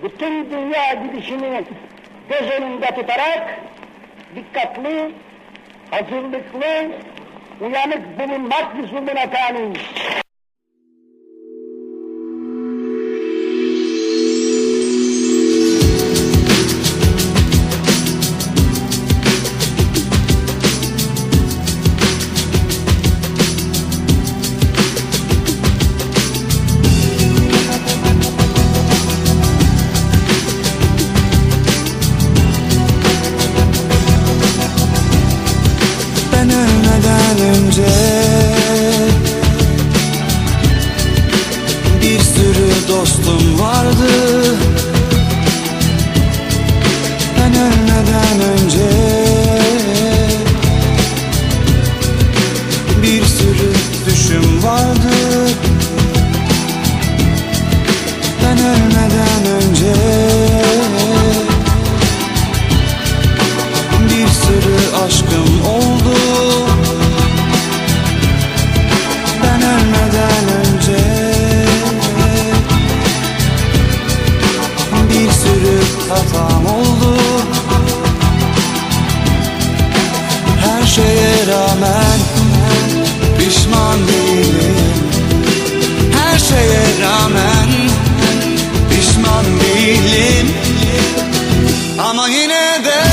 bütün dünya gidişini göz önünde tutarak dikkatli, hazırlıklı, uyanık bulunmak lüzumuna talibiz. Ben ölmeden önce bir sürü dostum vardı. Ben ölmeden önce bir sürü düşüm vardı. Ben ölmeden önce bir sürü aşkım oldu. Ben ölmeden önce bir sürü hatam oldu. Her şeye rağmen pişman değilim. Her şeye rağmen pişman değilim. Ama yine de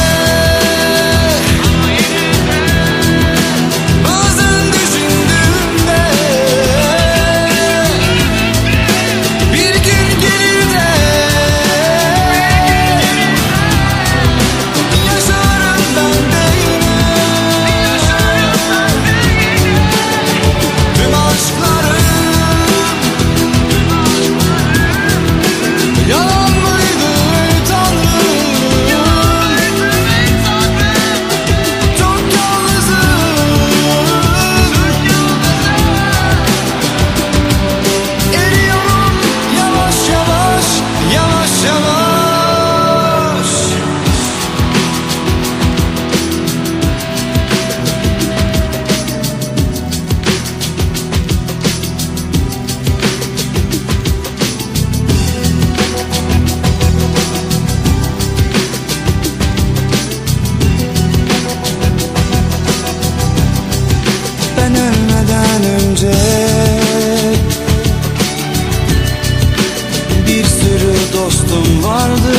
bir sürü dostum vardı.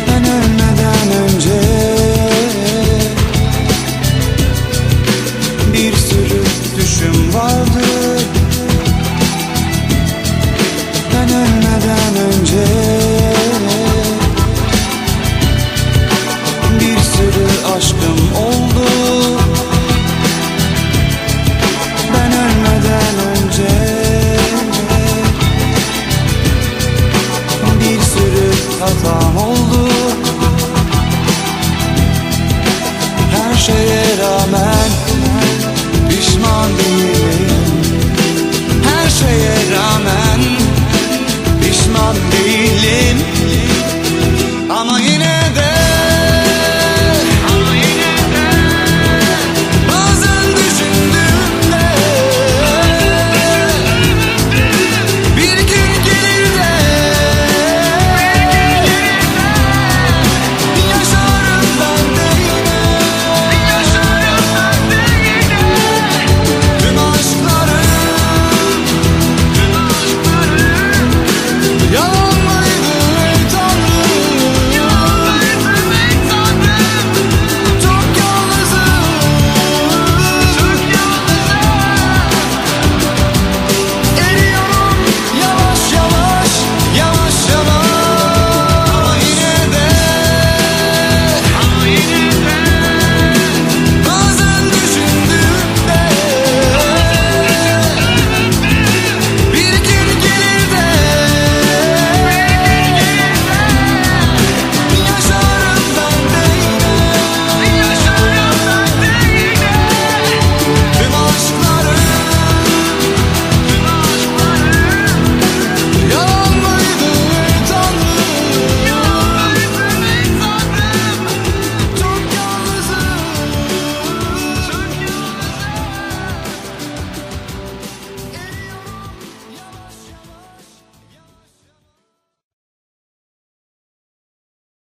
Ben ölmeden önce